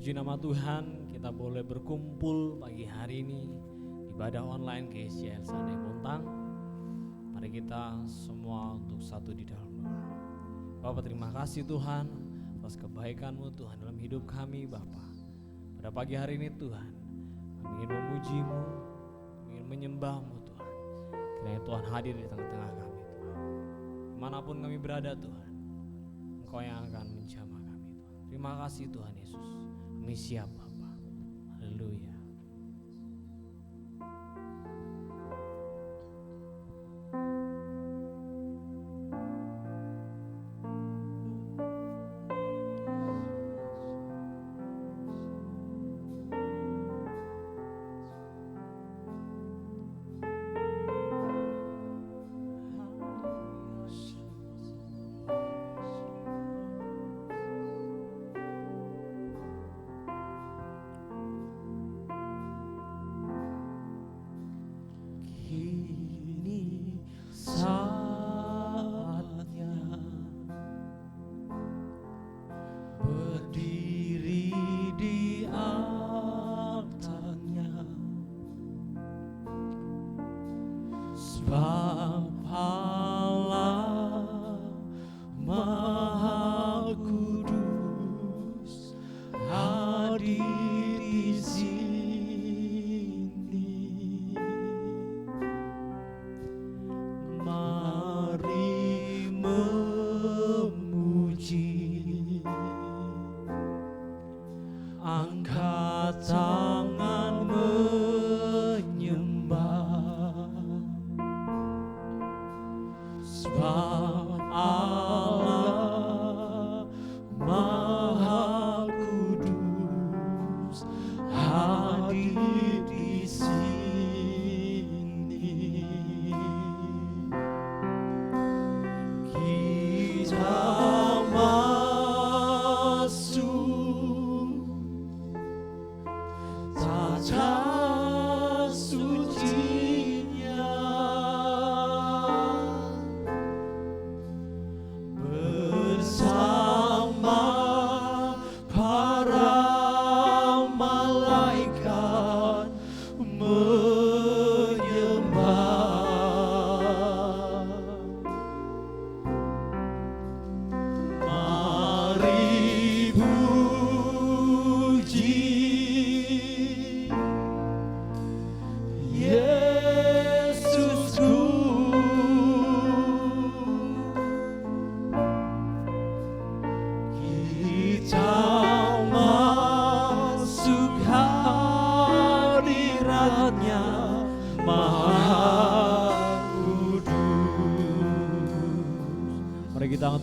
Puji nama Tuhan, kita boleh berkumpul pagi hari ini ibadah online GCL Sunday Bontang. Mari kita semua untuk satu di dalam doa. Bapa, terima kasih Tuhan atas kebaikan-Mu Tuhan dalam hidup kami Bapa. Pada pagi hari ini Tuhan, kami ingin memuji-Mu, ingin menyembah-Mu Tuhan. Kiranya Tuhan hadir di tengah-tengah kami Tuhan. Dimanapun kami berada Tuhan, Engkau yang akan menjamah kami Tuhan. Terima kasih Tuhan Yesus. Kami siap Bapa. Haleluya.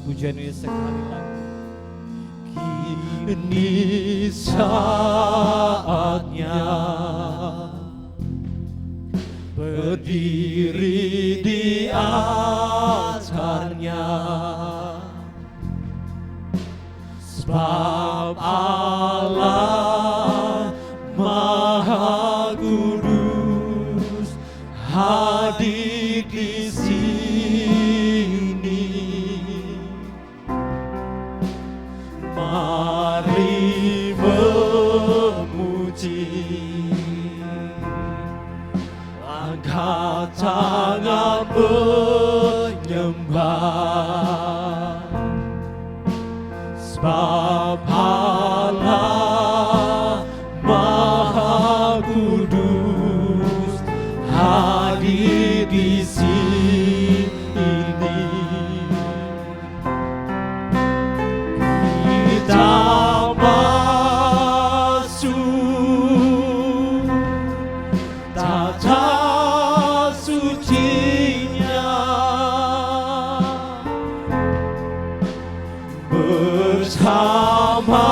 Pujian ini sekali lagi. Kini saatnya berdiri di altarnya, sebab Allah Maha Kudus hadir di sini. Mari memuji, angkat tangan menyembah, sebab Allah Maha Kudus hadir di sini. Kita masuk tata sucinya bersama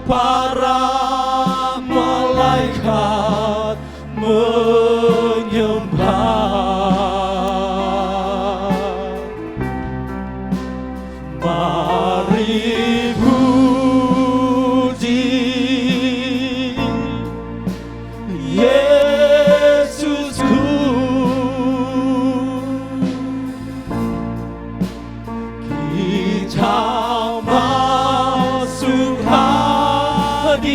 para malaikat menyembah. Mari puji Yesusku, kita masuk hadirat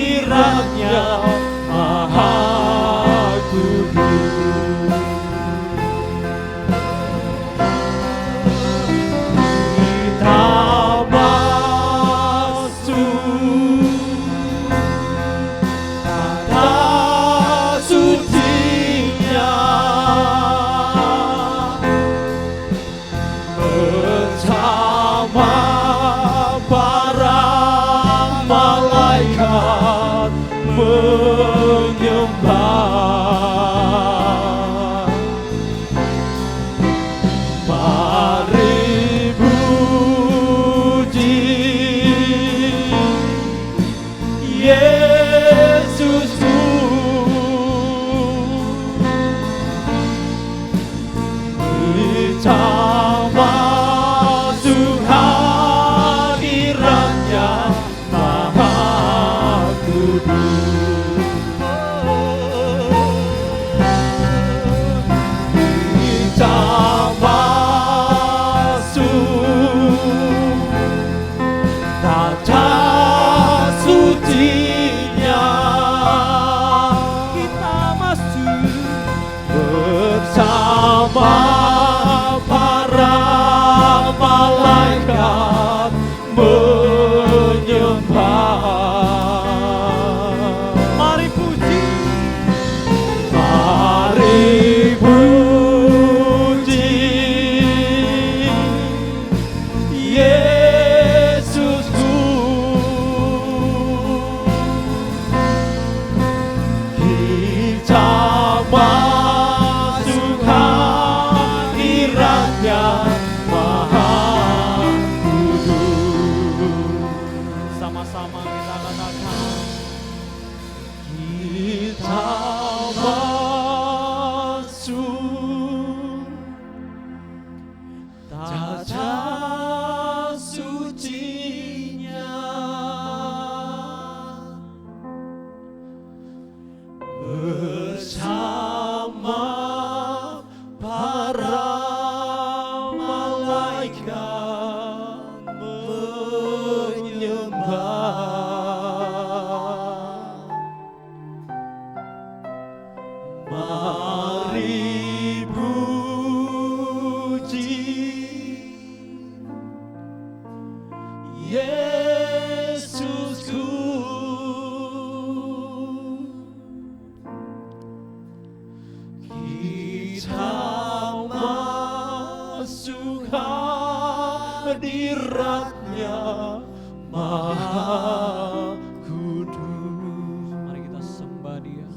termasuk hadiratnya Maha Kudus. Kita masuk tata sucinya, kita masuk bersama para malaikat menyembah. Mari puji, mari puji Yesusku. Kita masuk hadiratnya Maha Kudus. Sama-sama kita katakan, Kita masuk tata sucinya, bersama para malaikat menyembah. Mari puji Yesusku. Kita masuk hadiratnya Maha Kudus. mari kita sembah Dia.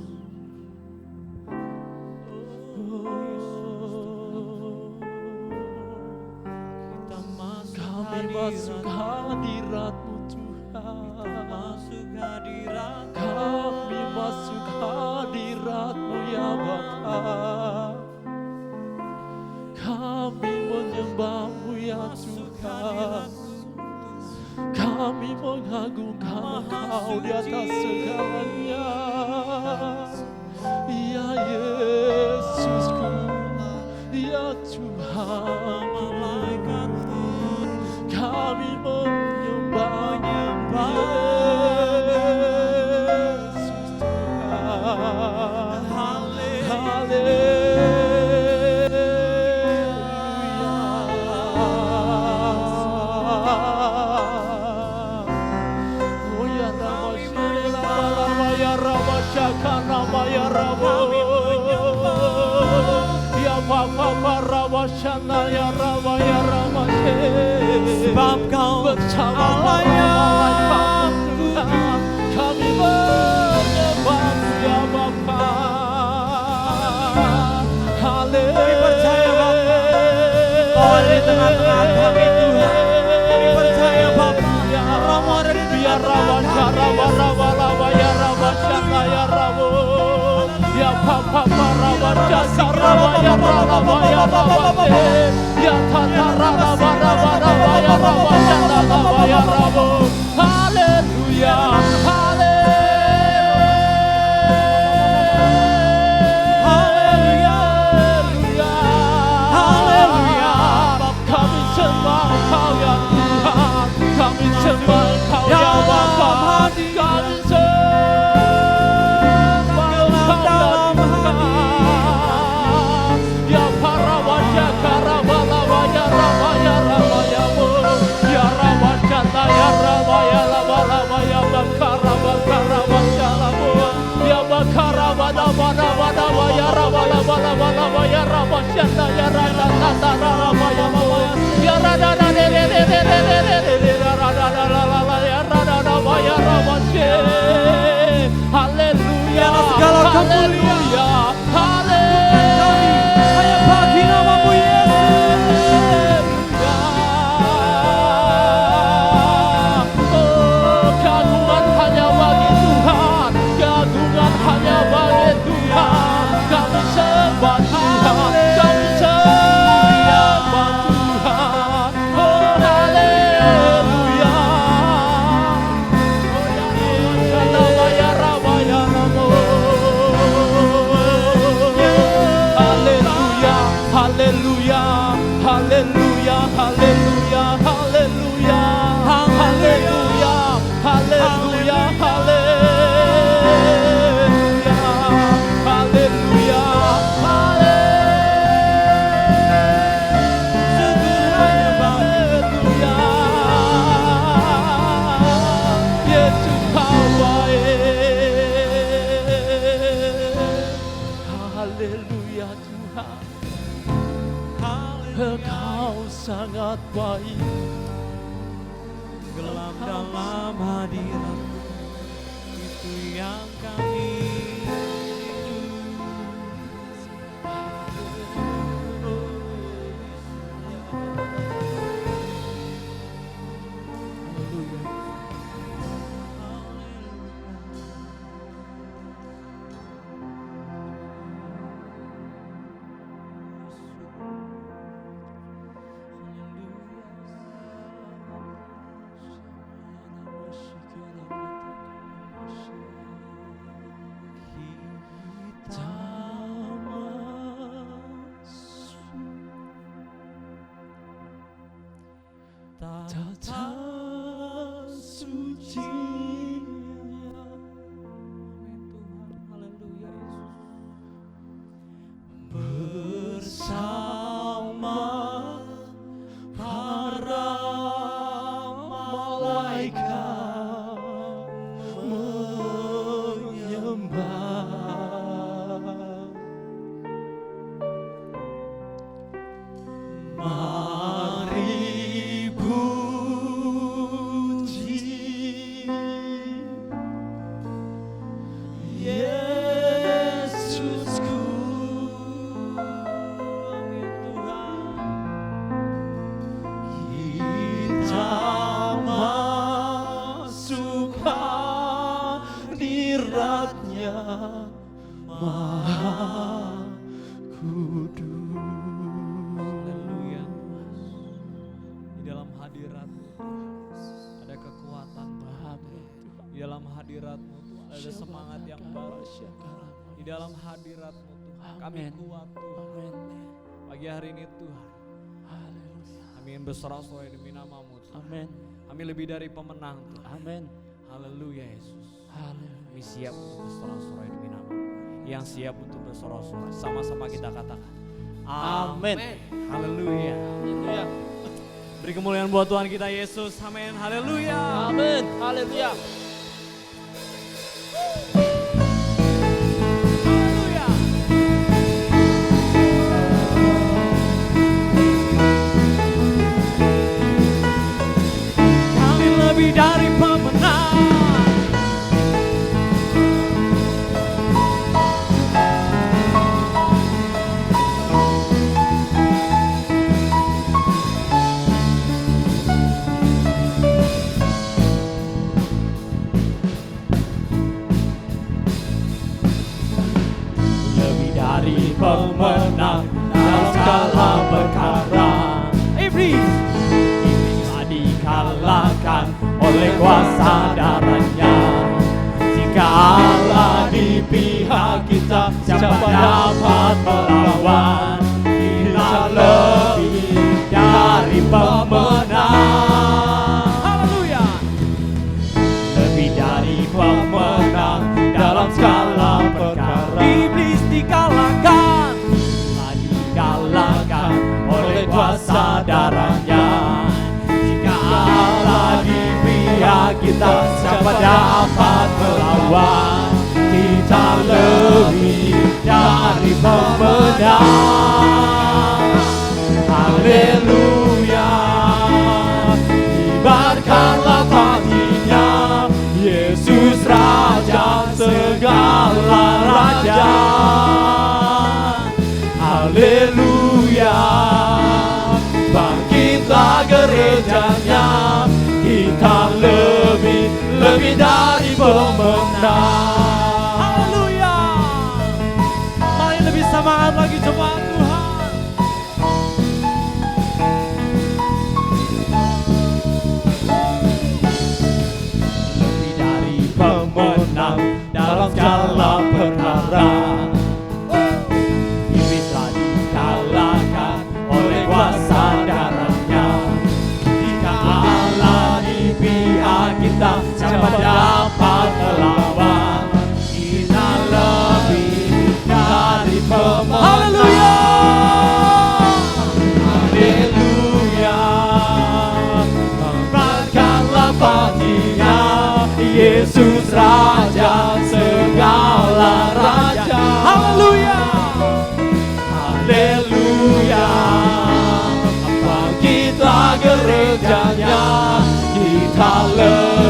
Kita masuk Kami masuk hadirat-Mu Tuhan. masuk hadirat. Kami masuk hadirat-Mu ya Bapa. Kami menyembah-Mu ya Tuhan. Kami mengagungkan Engkau di atas segalanya. Ya Yesusku, ya Tuhan, kami menyembah Yesus Tuhan. Haleluya. Oh ya Rama ya Rama Shakarama ya Rama. Ya Bapa Rama Shana ya Rama ya Rama. Sebab Kau bersama Allah para yang malaikat Tuhan, kami menyembah-Mu ya Bapa. Haleluya. percaya, Bapa, Kau ada di tengah-tengah kami, Tuhan. Kami percaya, Bapa, Romo ada di Biar tengah-tengah Rama kami. Rama ya Rama Shana ya Rama. Ya Bapa Rama Jasa Rama ya Rama ya Rama. Ya Tata Rama ya Rama Shana Rama ya Rama. Haleluya. Haleluya. Kami sembah Engkau ya Tuhan. Kami sembah Engkau ya Bapa. Kami sembah Engkau ya Tuhan. Ya para wajah karabalawa ya Rama ya Rama ya Mu. Ya Rama Jata ya Rama ya Lama Lama ya Bakara Bakara Bakaramu. Ya Bakara Bada Bada Bada ya Rama Lama Lama Lama ya Rama Jata ya Rada Tata Rama ya Mu. Ya Rada Rada ya Rada Rama ya Rama Je. Haleluya. Segala kemuliaan. Haleluya. Hanya bagi nama-Mu, Yesus. Oh, keagungan hanya bagi Tuhan. Keagungan hanya bagi Tuhan. Kami sembah Tuhan. Kami sembah haleluya, haleluya, haleluya, haleluya, haleluya, haleluya, haleluya, haleluya, haleluya. Yesus kau baik, haleluya Tuhan. Engkau sangat baik, Gelap dalam hadirat-Mu, itu yang kami tata suci. Haleluya Yesus. Bersama para malaikat menyembah, mari puji Yesusku. Amin Tuhan. Kita masuk hadirat-Nya Maha Kudus. Haleluya. Di dalam hadirat-Mu ada kekuatan Tuhan. Di dalam hadirat-Mu Tuhan ada semangat yang baru. Di dalam hadirat-Mu Tuhan kami Amin. kuat Tuhan. Pagi hari ini Tuhan kami ingin bersorak-sorai demi nama-Mu Tuhan. Amin. Kami lebih dari pemenang Tuhan. Amin. Haleluya Yesus. Haleluya. Kami siap untuk bersorak-sorai demi nama-Mu. Yang siap untuk bersorak-sorai, sama-sama kita katakan Amin. Haleluya. Haleluya. Beri kemuliaan buat Tuhan kita Yesus. Amin. Haleluya. Amin. Haleluya. Haleluya. Kami lebih dari pemenang. Lebih dari pemenang dalam segala perkara. Iblis telah dikalahkan oleh kuasa darahnya. Jika Allah di pihak kita, siapa dapat melawan? Kita lebih dari pemenang. Haleluya. Lebih dari pemenang dalam segala perkara. Iblis dikalahkan. Telah dikalahkan oleh kuasa darahnya. Jika Allah di pihak kita, siapa dapat melawan? Kita lebih dari pemenang. Haleluya. Kibarkanlah hatinya, Yesus Raja segala raja. Haleluya. Bangkitlah gerejanya, kita lebih dari pemenang. Haleluya. Mari lebih semangat lagi jemaat Tuhan. Lebih dari pemenang dalam segala perkara. Iblis telah dikalahkan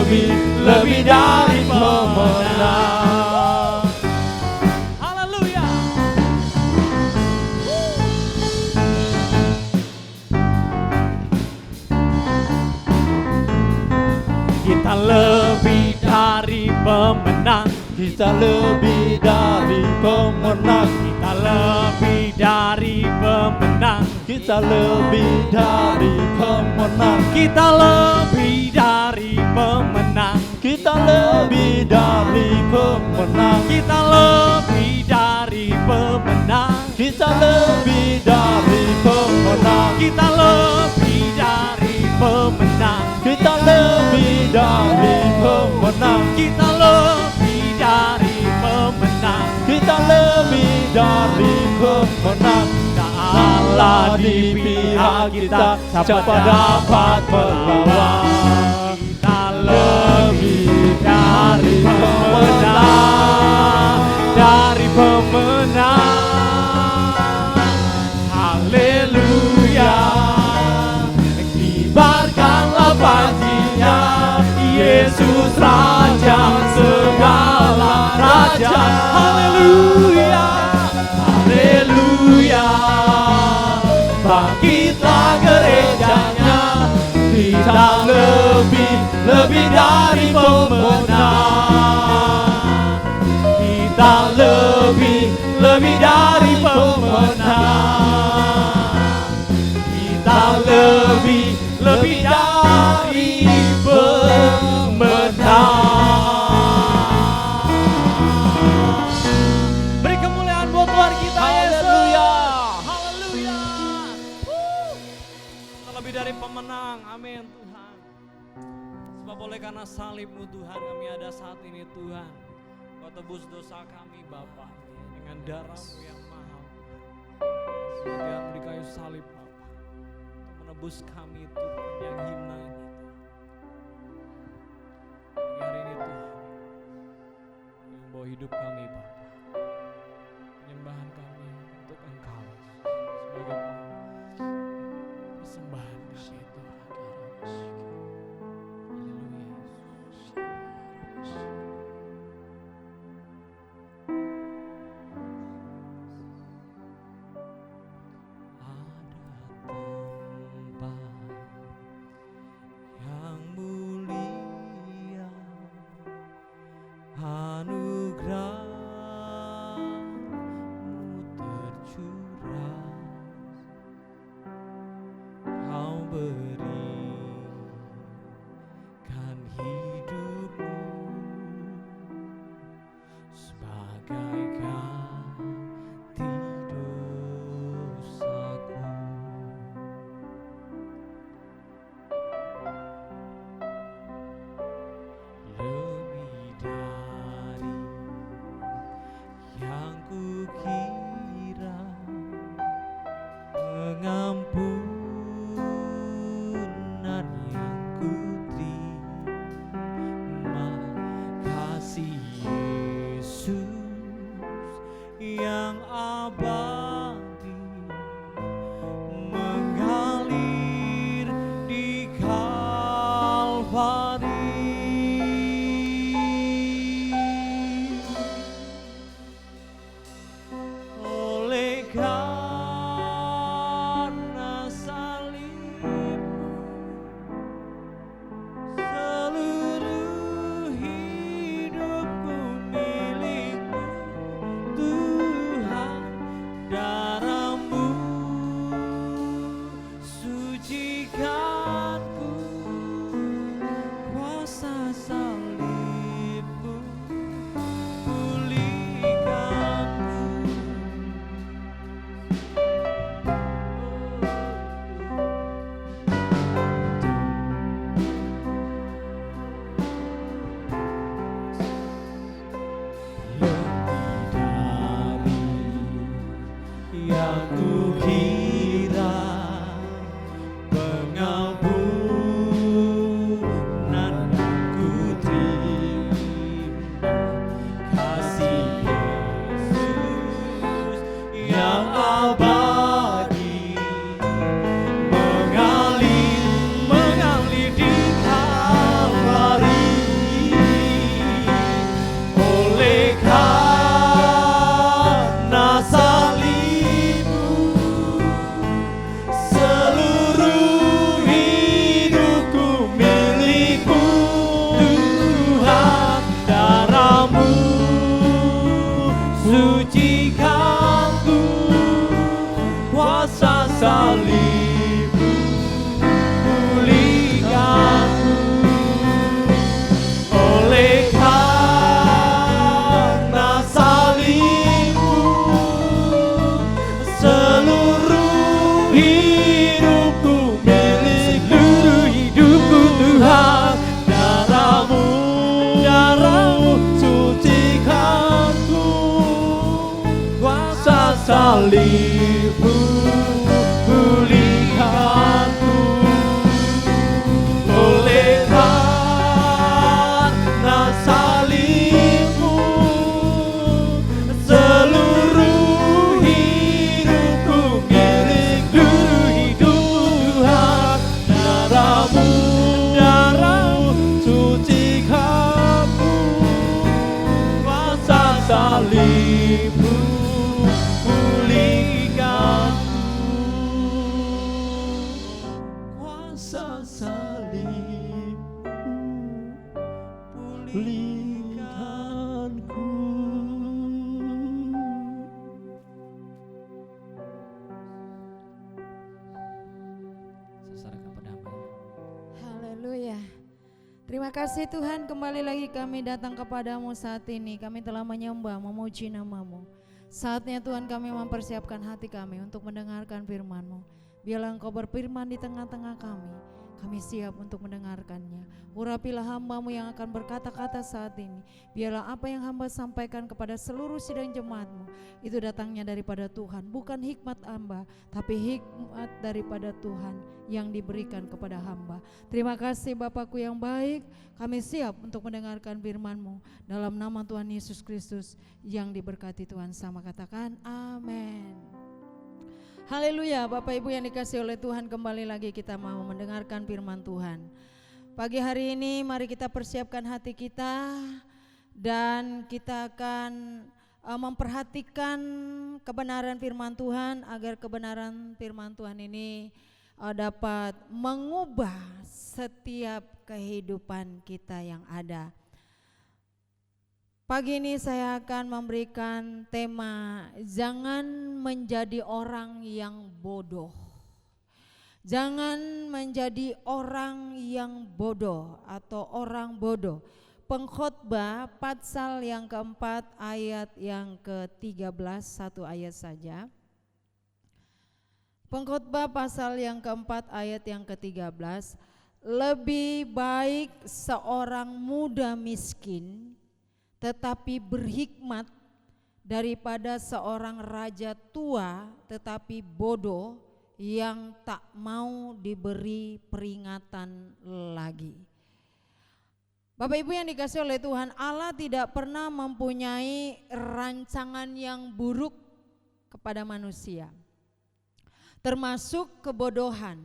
lebih dari pemenang. Haleluya. Kita lebih dari pemenang. Kita lebih dari pemenang. Kita lebih dari pemenang. Kita lebih dari pemenang. Kita lebih dari pemenang. Kita lebih dari pemenang. Kita lebih dari pemenang. Kita lebih dari pemenang. Kita lebih dari pemenang. Kita lebih dari pemenang. Kita lebih dari pemenang. Kita lebih dari pemenang. Allah di pihak kita, siapa dapat melawan? Kita lebih dari pemenang, dari pemenang. Haleluya. Kibarkanlah panjinya, Yesus Raja segala raja. Haleluya, haleluya. Bangkitlah gerejanya, kita lebih dari pemenang. Kita lebih dari pemenang. Kita lebih dari pemenang. Beri kemuliaan buat Tuhan kita, Yesus. Haleluya. Kita lebih dari pemenang. Amin Tuhan. Sebab oleh karena salib-Mu Tuhan, kami ada saat ini Tuhan. Kau tebus dosa kami Bapa dengan darah-Mu yang mahal. Tuhan di kayu salib Bapa, untuk menebus kami Tuhan yang hina ini. Pagi hari ini Tuhan, kami membawa hidup kami Bapa, penyembahan kami untuk Engkau sebagai persembahan kami Tuhan. Haleluya Yesus. Yang mulia, anugerah-Mu tercurah, Kau berikan hidupmu sebagai ganti dosaku. Lebih dari yang kukira, pengampunan yang kuterima, kasih Yesus yang abadi mengalir di Kalvari. Oleh karena kuasa salibmu pulihkanku. Oleh karena salibmu seluruh hidupku milik, seluruh hidupku Tuhan. Darahmu sucikanku, kuasa salibmu pulihkanku. Oleh karena salibmu seluruh hidupku milik, seluruh hidupku Tuhan. Darahmu sucikanku, kuasa salibmu pulihkanku. Kuasa salibmu pulihkanku. Sesarkan pedangmu. Haleluya. Terima kasih Tuhan, kembali lagi kami datang kepadamu saat ini. Kami telah menyembah, memuji nama-Mu. Saatnya Tuhan kami mempersiapkan hati kami untuk mendengarkan firman-Mu. Biarlah Engkau berfirman di tengah-tengah kami. Kami siap untuk mendengarkannya. Urapilah hamba-Mu yang akan berkata-kata saat ini. Biarlah apa yang hamba sampaikan kepada seluruh sidang jemaat-Mu itu datangnya daripada Tuhan, bukan hikmat hamba, tapi hikmat daripada Tuhan yang diberikan kepada hamba. Terima kasih Bapakku yang baik. Kami siap untuk mendengarkan firman-Mu dalam nama Tuhan Yesus Kristus yang diberkati Tuhan sama, katakan amin. Haleluya. Bapak Ibu yang dikasihi oleh Tuhan, kembali lagi kita mau mendengarkan firman Tuhan. Pagi hari ini mari kita persiapkan hati kita dan kita akan memperhatikan kebenaran firman Tuhan, agar kebenaran firman Tuhan ini dapat mengubah setiap kehidupan kita yang ada. Pagi ini saya akan memberikan tema jangan menjadi orang yang bodoh. Jangan menjadi orang yang bodoh atau orang bodoh. Pengkhotbah pasal yang keempat ayat yang ke-13, satu ayat saja. Pengkhotbah pasal yang keempat ayat yang ke-13. Lebih baik seorang muda miskin tetapi berhikmat daripada seorang raja tua tetapi bodoh yang tak mau diberi peringatan lagi. Bapak Ibu yang dikasihi oleh Tuhan, Allah tidak pernah mempunyai rancangan yang buruk kepada manusia, termasuk kebodohan.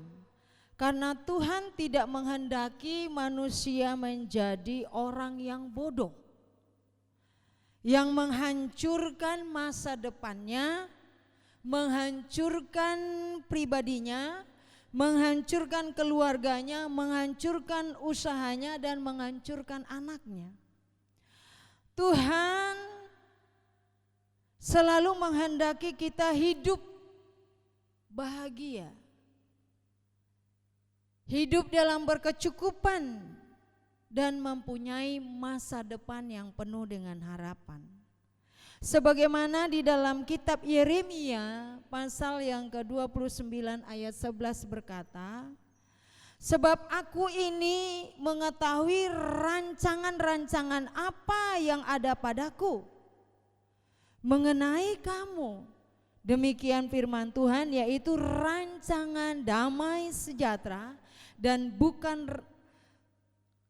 Karena Tuhan tidak menghendaki manusia menjadi orang yang bodoh, yang menghancurkan masa depannya, menghancurkan pribadinya, menghancurkan keluarganya, menghancurkan usahanya, dan menghancurkan anaknya. Tuhan selalu menghendaki kita hidup bahagia, hidup dalam berkecukupan, dan mempunyai masa depan yang penuh dengan harapan. Sebagaimana di dalam kitab Yeremia pasal yang ke-29 ayat 11 berkata, sebab aku ini mengetahui rancangan-rancangan apa yang ada padaku mengenai kamu. Demikian firman Tuhan, yaitu rancangan damai sejahtera dan bukan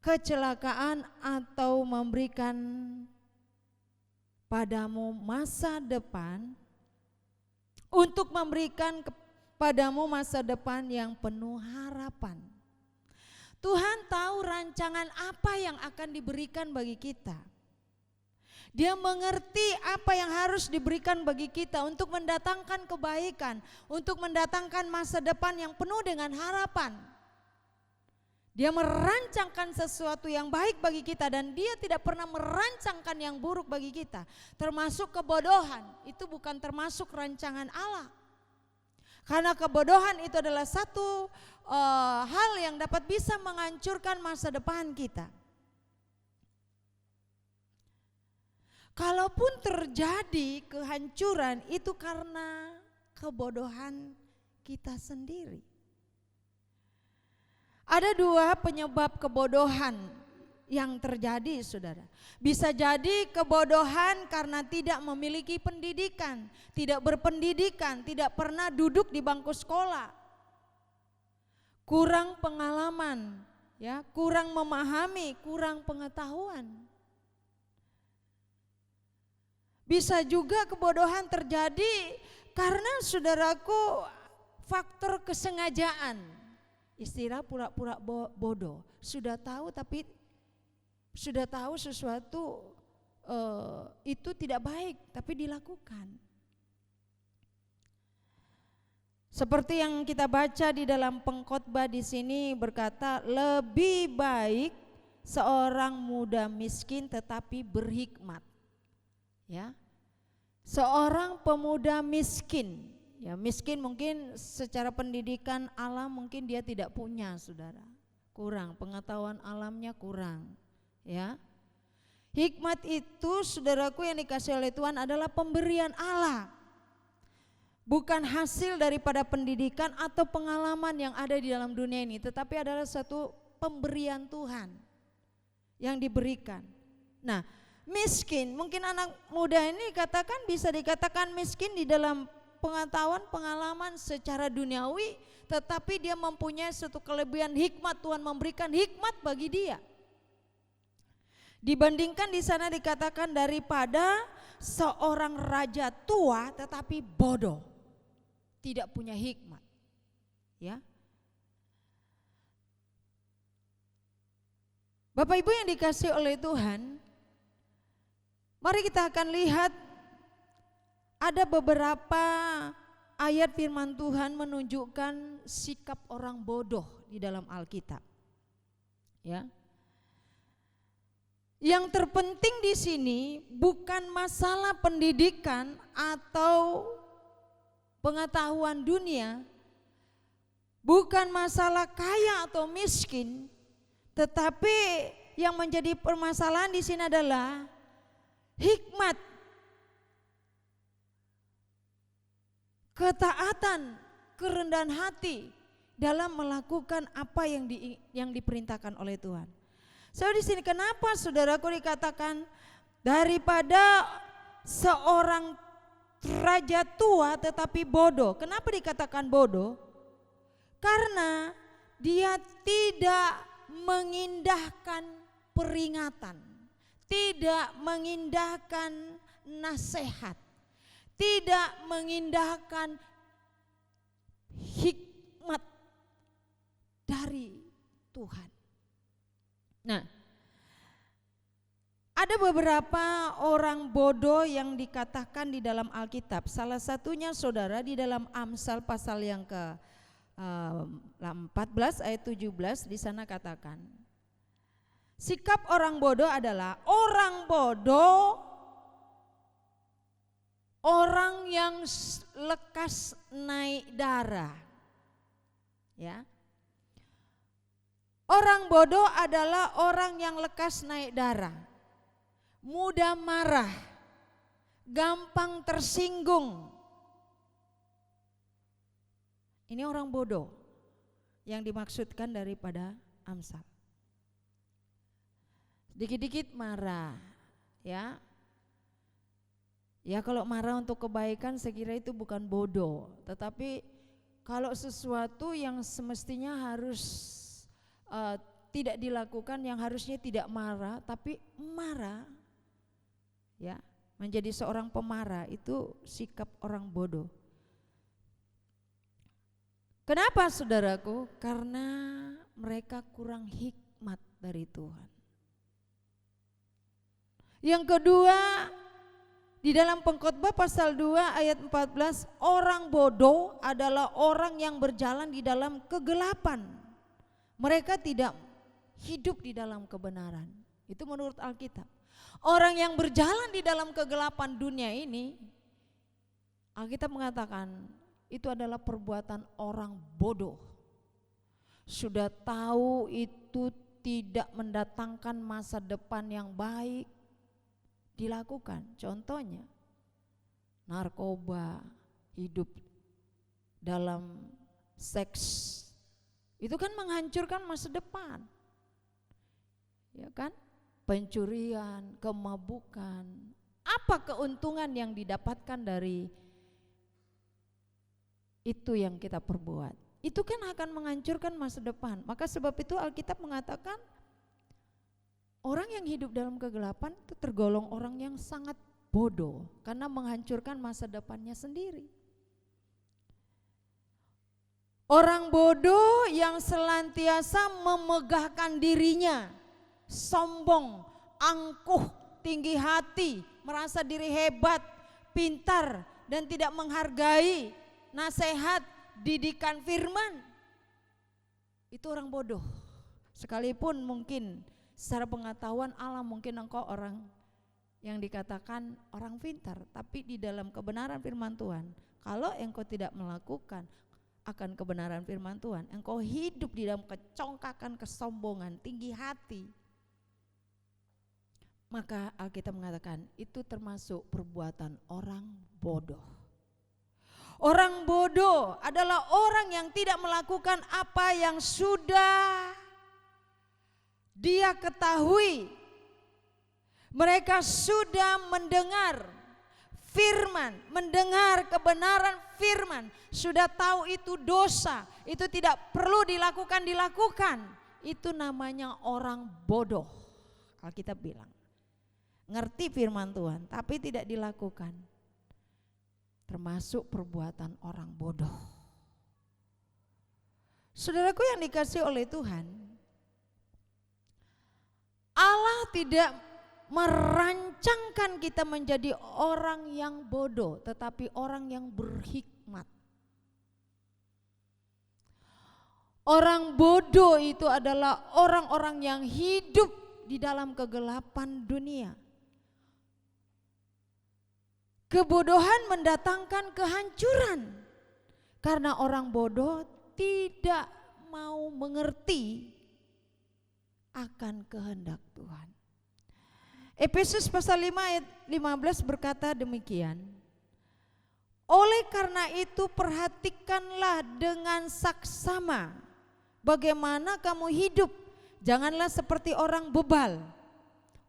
kecelakaan, atau memberikan padamu masa depan, untuk memberikan kepadamu masa depan yang penuh harapan. Tuhan tahu rancangan apa yang akan diberikan bagi kita. Dia mengerti apa yang harus diberikan bagi kita untuk mendatangkan kebaikan, untuk mendatangkan masa depan yang penuh dengan harapan. Dia merancangkan sesuatu yang baik bagi kita, dan dia tidak pernah merancangkan yang buruk bagi kita. Termasuk kebodohan, itu bukan termasuk rancangan Allah. Karena kebodohan itu adalah satu hal yang dapat bisa menghancurkan masa depan kita. Kalaupun terjadi kehancuran itu karena kebodohan kita sendiri. Ada dua penyebab kebodohan yang terjadi, saudara. Bisa jadi kebodohan karena tidak memiliki pendidikan, tidak berpendidikan, tidak pernah duduk di bangku sekolah. Kurang pengalaman, ya, kurang memahami, kurang pengetahuan. Bisa juga kebodohan terjadi karena, saudaraku, faktor kesengajaan. Istilah pura-pura bodoh. Sudah tahu sesuatu itu tidak baik tapi dilakukan. Seperti yang kita baca di dalam pengkhotbah di sini berkata, lebih baik seorang muda miskin tetapi berhikmat. Ya, seorang pemuda miskin, ya miskin mungkin secara pendidikan alam mungkin dia tidak punya, saudara, kurang pengetahuan alamnya kurang, ya. Hikmat itu, saudaraku, yang dikasih oleh Tuhan adalah pemberian Allah, bukan hasil daripada pendidikan atau pengalaman yang ada di dalam dunia ini, tetapi adalah satu pemberian Tuhan yang diberikan. Nah, miskin, mungkin anak muda ini bisa dikatakan miskin di dalam pengetahuan, pengalaman secara duniawi, tetapi dia mempunyai suatu kelebihan hikmat. Tuhan memberikan hikmat bagi dia. Dibandingkan di sana dikatakan daripada seorang raja tua tetapi bodoh, tidak punya hikmat. Ya. Bapak Ibu yang dikasih oleh Tuhan, mari kita akan lihat ada beberapa ayat firman Tuhan menunjukkan sikap orang bodoh di dalam Alkitab. Ya. Yang terpenting di sini bukan masalah pendidikan atau pengetahuan dunia, bukan masalah kaya atau miskin, tetapi yang menjadi permasalahan di sini adalah hikmat, ketaatan, kerendahan hati dalam melakukan apa yang diperintahkan oleh Tuhan. So di sini kenapa, saudaraku, dikatakan daripada seorang raja tua tetapi bodoh. Kenapa dikatakan bodoh? Karena dia tidak mengindahkan peringatan, tidak mengindahkan nasihat, tidak mengindahkan hikmat dari Tuhan. Nah, ada beberapa orang bodoh yang dikatakan di dalam Alkitab. Salah satunya, saudara, di dalam Amsal pasal yang ke 14 ayat 17, di sana katakan, sikap orang bodoh adalah orang bodoh, orang yang lekas naik darah. Ya. Orang bodoh adalah orang yang lekas naik darah, mudah marah, gampang tersinggung. Ini orang bodoh yang dimaksudkan daripada Amsal. Dikit-dikit marah, ya. Ya, kalau marah untuk kebaikan saya kira itu bukan bodoh, tetapi kalau sesuatu yang semestinya harus tidak dilakukan, yang harusnya tidak marah tapi marah, ya, menjadi seorang pemarah, itu sikap orang bodoh. Kenapa, saudaraku? Karena mereka kurang hikmat dari Tuhan. Yang kedua, di dalam Pengkhotbah pasal 2 ayat 14, orang bodoh adalah orang yang berjalan di dalam kegelapan. Mereka tidak hidup di dalam kebenaran. Itu menurut Alkitab. Orang yang berjalan di dalam kegelapan dunia ini, Alkitab mengatakan itu adalah perbuatan orang bodoh. Sudah tahu itu tidak mendatangkan masa depan yang baik, dilakukan. Contohnya narkoba, hidup dalam seks, itu kan menghancurkan masa depan, ya kan? Pencurian, kemabukan, apa keuntungan yang didapatkan dari itu yang kita perbuat? Itu kan akan menghancurkan masa depan. Maka sebab itu Alkitab mengatakan orang yang hidup dalam kegelapan itu tergolong orang yang sangat bodoh karena menghancurkan masa depannya sendiri. Orang bodoh yang senantiasa memegahkan dirinya, sombong, angkuh, tinggi hati, merasa diri hebat, pintar dan tidak menghargai nasihat, didikan firman. Itu orang bodoh. Sekalipun mungkin secara pengetahuan Allah mungkin engkau orang yang dikatakan orang pintar, tapi di dalam kebenaran firman Tuhan, kalau engkau tidak melakukan akan kebenaran firman Tuhan, engkau hidup di dalam kecongkakan, kesombongan, tinggi hati, maka Alkitab mengatakan itu termasuk perbuatan orang bodoh. Orang bodoh adalah orang yang tidak melakukan apa yang sudah dia ketahui. Mereka sudah mendengar firman, mendengar kebenaran firman, sudah tahu itu dosa, itu tidak perlu dilakukan. Itu namanya orang bodoh. Alkitab bilang, ngerti firman Tuhan tapi tidak dilakukan, termasuk perbuatan orang bodoh. Saudaraku yang dikasihi oleh Tuhan, Allah tidak merancangkan kita menjadi orang yang bodoh, tetapi orang yang berhikmat. Orang bodoh itu adalah orang-orang yang hidup di dalam kegelapan dunia. Kebodohan mendatangkan kehancuran karena orang bodoh tidak mau mengerti akan kehendak Tuhan. Efesus pasal 5 ayat 15 berkata demikian. Oleh karena itu perhatikanlah dengan saksama bagaimana kamu hidup. Janganlah seperti orang bebal.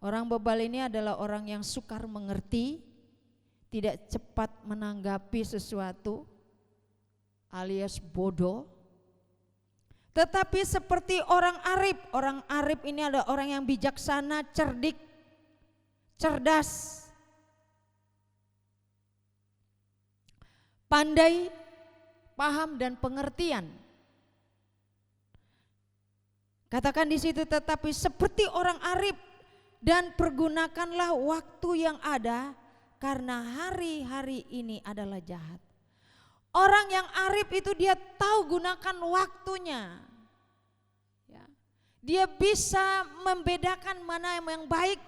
Orang bebal ini adalah orang yang sukar mengerti, tidak cepat menanggapi sesuatu alias bodoh. Tetapi seperti orang arif. Orang arif ini adalah orang yang bijaksana, cerdik, cerdas, pandai, paham dan pengertian. Katakan di situ, tetapi seperti orang arif dan pergunakanlah waktu yang ada karena hari-hari ini adalah jahat. Orang yang arif itu dia tahu gunakan waktunya. Ya. Dia bisa membedakan mana yang baik,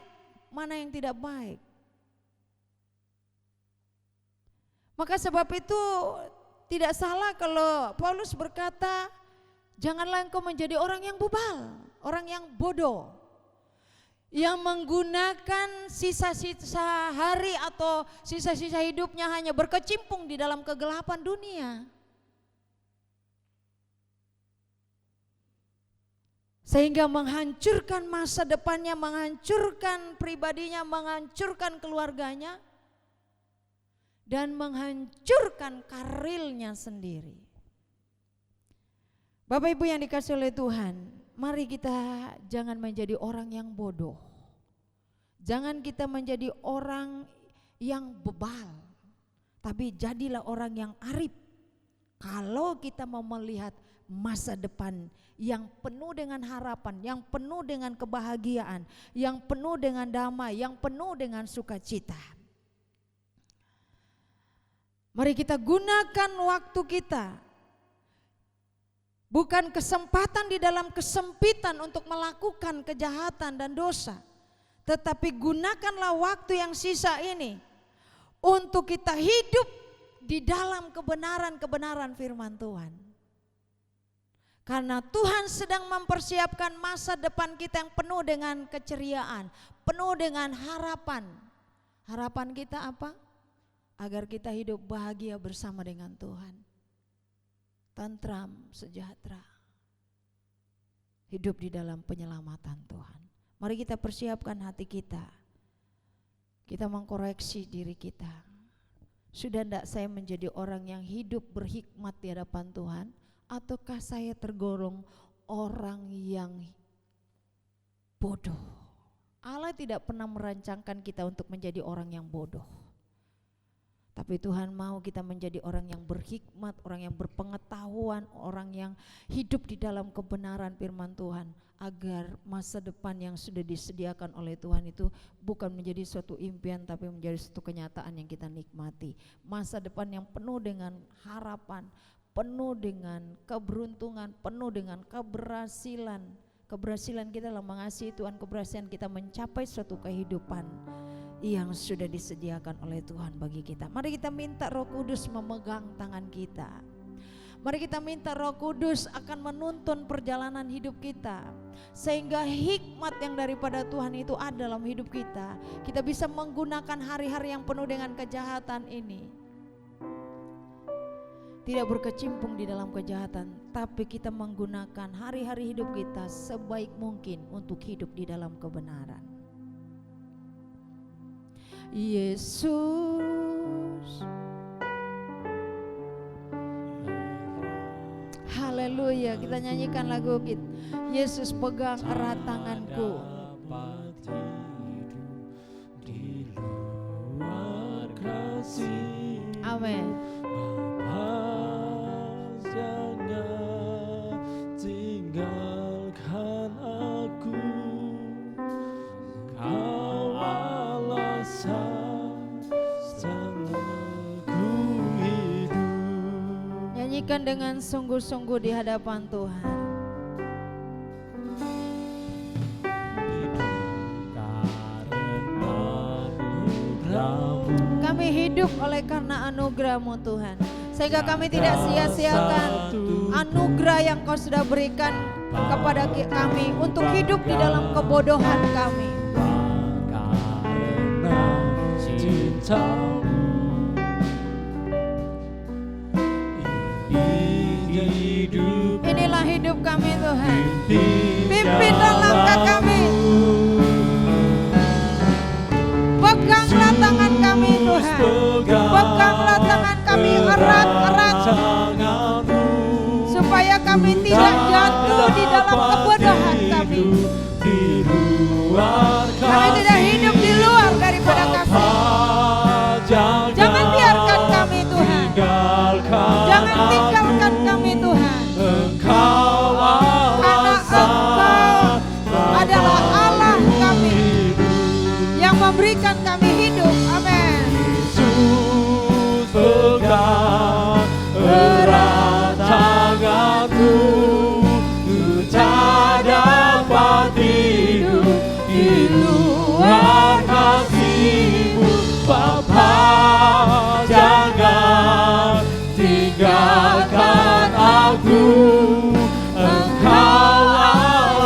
mana yang tidak baik. Maka sebab itu tidak salah kalau Paulus berkata, janganlah engkau menjadi orang yang bebal, orang yang bodoh, yang menggunakan sisa-sisa hari atau sisa-sisa hidupnya hanya berkecimpung di dalam kegelapan dunia. Sehingga menghancurkan masa depannya, menghancurkan pribadinya, menghancurkan keluarganya, dan menghancurkan karirnya sendiri. Bapak Ibu yang dikasihi oleh Tuhan, mari kita jangan menjadi orang yang bodoh. Jangan kita menjadi orang yang bebal, tapi jadilah orang yang arif. Kalau kita mau melihat masa depan yang penuh dengan harapan, yang penuh dengan kebahagiaan, yang penuh dengan damai, yang penuh dengan sukacita. Mari kita gunakan waktu kita. Bukan kesempatan di dalam kesempitan untuk melakukan kejahatan dan dosa. Tetapi gunakanlah waktu yang sisa ini untuk kita hidup di dalam kebenaran-kebenaran firman Tuhan. Karena Tuhan sedang mempersiapkan masa depan kita yang penuh dengan keceriaan, penuh dengan harapan. Harapan kita apa? Agar kita hidup bahagia bersama dengan Tuhan. Tentram, sejahtera. Hidup di dalam penyelamatan Tuhan. Mari kita persiapkan hati kita. Kita mengkoreksi diri kita. Sudah tidak saya menjadi orang yang hidup berhikmat di hadapan Tuhan? Ataukah saya tergolong orang yang bodoh? Allah tidak pernah merancangkan kita untuk menjadi orang yang bodoh. Tapi Tuhan mau kita menjadi orang yang berhikmat, orang yang berpengetahuan, orang yang hidup di dalam kebenaran firman Tuhan. Agar masa depan yang sudah disediakan oleh Tuhan itu bukan menjadi suatu impian, tapi menjadi suatu kenyataan yang kita nikmati. Masa depan yang penuh dengan harapan, penuh dengan keberuntungan, penuh dengan keberhasilan. Keberhasilan kita adalah mengasihi Tuhan, keberhasilan kita mencapai suatu kehidupan yang sudah disediakan oleh Tuhan bagi kita. Mari kita minta Roh Kudus memegang tangan kita. Mari kita minta Roh Kudus akan menuntun perjalanan hidup kita, sehingga hikmat yang daripada Tuhan itu ada dalam hidup kita. Kita bisa menggunakan hari-hari yang penuh dengan kejahatan ini, tidak berkecimpung di dalam kejahatan, tapi kita menggunakan hari-hari hidup kita sebaik mungkin untuk hidup di dalam kebenaran. Yesus, haleluya. Kita nyanyikan lagu kita. Yesus pegang erat tanganku. Amin. Jangan tinggalkan aku, Kau alasan ku hidup. Nyanyikan dengan sungguh-sungguh di hadapan Tuhan. Kami hidup oleh karena anugerah-Mu Tuhan, sehingga kami tidak sia-siakan anugerah yang Kau sudah berikan kepada kami untuk hidup di dalam kebodohan kami. Inilah hidup kami Tuhan, pimpinlah langkah kami, peganglah tangan kami Tuhan, peganglah tangan kami erat-erat, supaya kami tidak jatuh di dalam kebodohan kami. Kami tidak hidup di luar daripada kasih. Jangan biarkan kami Tuhan, jangan tinggalkan kami Tuhan, karena Engkau adalah Allah kami yang memberikan kami hidup. Amin. Yesus pegang erat tanganku, ku tak dapat hidup di luar kasih-Mu. Bapa, jangan tinggalkan aku, Engkau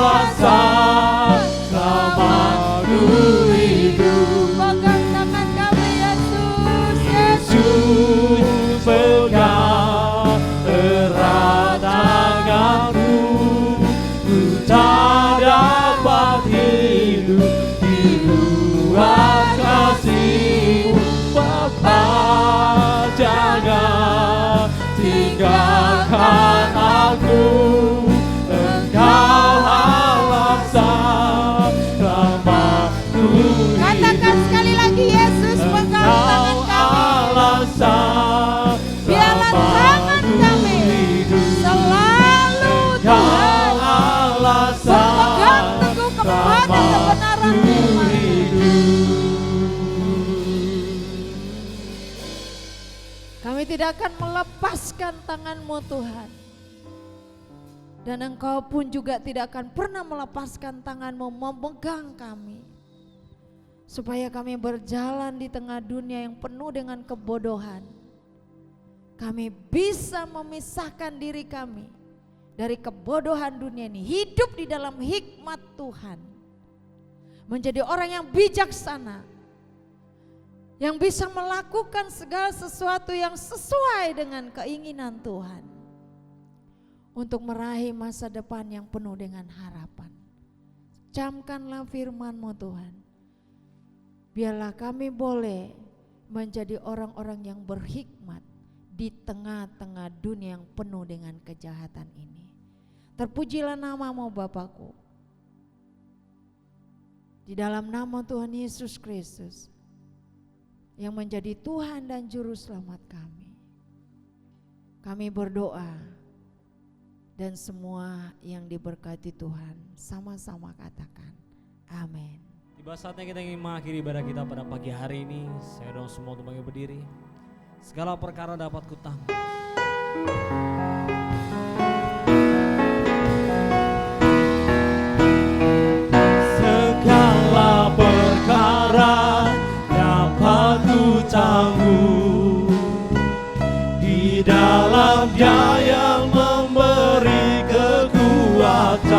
alasan selamaku hidup. Pegang tangan kami Yesus, Yesus pegang erat tanganku, ku tak dapat hidup di luar kasih-Mu. Bapa, jangan tinggalkan aku, Engkau alasan selamaku hidup. katakan sekali lagi, Yesus pegang tangan kami. Biarlah tangan kami selalu Tuhan berpegang teguh kepada kebenaran firman. Kami tidak akan melepaskan tangan-Mu Tuhan, dan Engkau pun juga tidak akan pernah melepaskan tangan-Mu memegang kami, supaya kami berjalan di tengah dunia yang penuh dengan kebodohan, kami bisa memisahkan diri kami dari kebodohan dunia ini, hidup di dalam hikmat Tuhan, menjadi orang yang bijaksana, yang bisa melakukan segala sesuatu yang sesuai dengan keinginan Tuhan, untuk meraih masa depan yang penuh dengan harapan. Camkanlah firman-Mu Tuhan, biarlah kami boleh menjadi orang-orang yang berhikmat di tengah-tengah dunia yang penuh dengan kejahatan ini. Terpujilah nama-Mu Bapakku. Di dalam nama Tuhan Yesus Kristus yang menjadi Tuhan dan Juru Selamat kami berdoa, dan semua yang diberkati Tuhan sama-sama katakan amin. Tiba saatnya kita ingin mengakhiri ibadah kita pada pagi hari ini. Saya undang semua untuk bangkit berdiri. Segala perkara dapat kutanggung. Segala perkara dapat kutanggung di dalam Dia yang memberi kekuatan.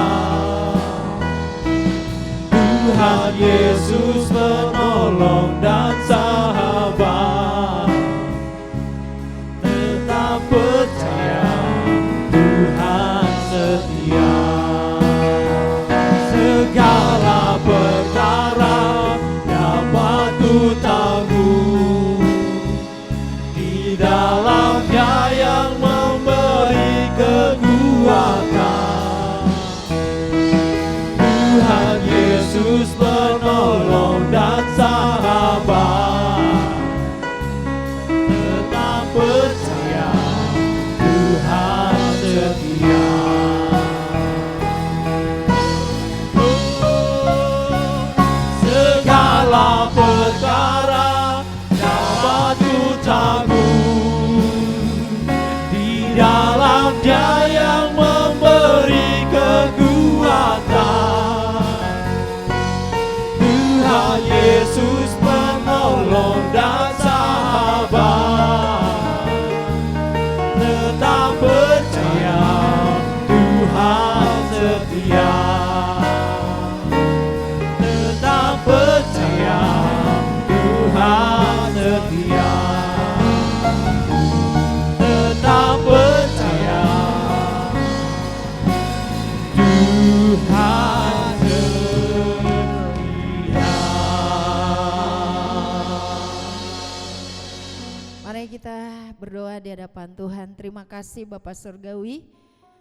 Tuhan Yesus penolong dan sahabat, tetap percaya Tuhan setia. Segala perkara dapat kutanggung di dalam Dia yang memberi kekuatan. Tuhan Yesus penolong dan sahabat, tetap percaya Tuhan setia. Segala perkara dapat kutanggung di dalam Dia yang memberi kekuatan. Tuhan Yesus penolong dan sahabat, tetap percaya Tuhan setia. Tetap percaya Tuhan setia. Tetap percaya Tuhan setia. Mari kita berdoa di hadapan Tuhan. Terima kasih Bapa Surgawi,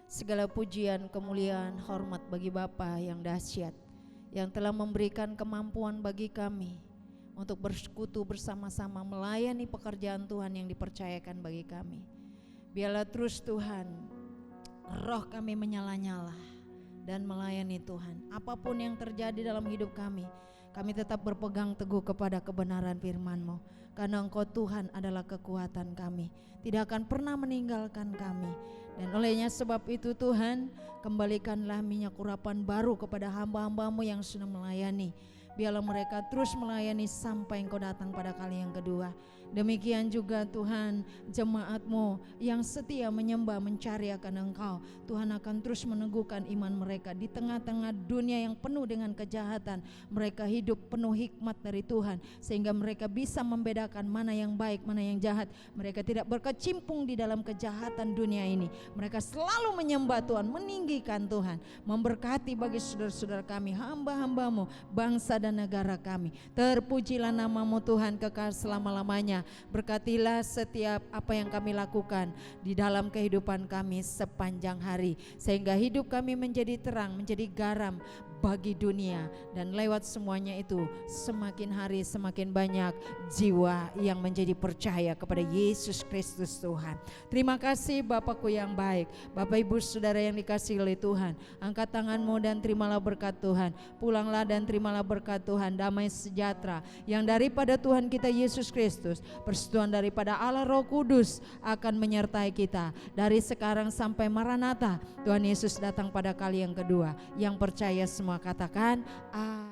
segala pujian, kemuliaan, hormat bagi Bapa yang dahsyat, yang telah memberikan kemampuan bagi kami untuk bersekutu bersama-sama melayani pekerjaan Tuhan yang dipercayakan bagi kami. Biarlah terus Tuhan, roh kami menyala-nyala dan melayani Tuhan. Apapun yang terjadi dalam hidup kami tetap berpegang teguh kepada kebenaran firman-Mu. Karena Engkau Tuhan adalah kekuatan kami, tidak akan pernah meninggalkan kami. Dan olehnya sebab itu Tuhan, kembalikanlah minyak urapan baru kepada hamba-hamba-Mu yang sudah melayani. Biarlah mereka terus melayani sampai Engkau datang pada kali yang kedua. Demikian juga Tuhan, jemaat-Mu yang setia menyembah mencari akan Engkau, Tuhan akan terus meneguhkan iman mereka di tengah-tengah dunia yang penuh dengan kejahatan. Mereka hidup penuh hikmat dari Tuhan, sehingga mereka bisa membedakan mana yang baik, mana yang jahat. Mereka tidak berkecimpung di dalam kejahatan dunia ini. Mereka selalu menyembah Tuhan, meninggikan Tuhan, memberkati bagi saudara-saudara kami, hamba-hamba-Mu, bangsa dan negara kami. Terpujilah nama-Mu Tuhan kekal selama-lamanya. Berkatilah setiap apa yang kami lakukan di dalam kehidupan kami sepanjang hari, sehingga hidup kami menjadi terang, menjadi garam bagi dunia. Dan lewat semuanya itu semakin hari semakin banyak jiwa yang menjadi percaya kepada Yesus Kristus Tuhan. Terima kasih Bapakku yang baik. Bapak Ibu Saudara yang dikasihi oleh Tuhan, angkat tanganmu dan terimalah berkat Tuhan. Pulanglah dan terimalah berkat Tuhan, damai sejahtera yang daripada Tuhan kita Yesus Kristus, persekutuan daripada Allah Roh Kudus akan menyertai kita dari sekarang sampai Maranatha. Tuhan Yesus datang pada kali yang kedua. Yang percaya semua katakan amin.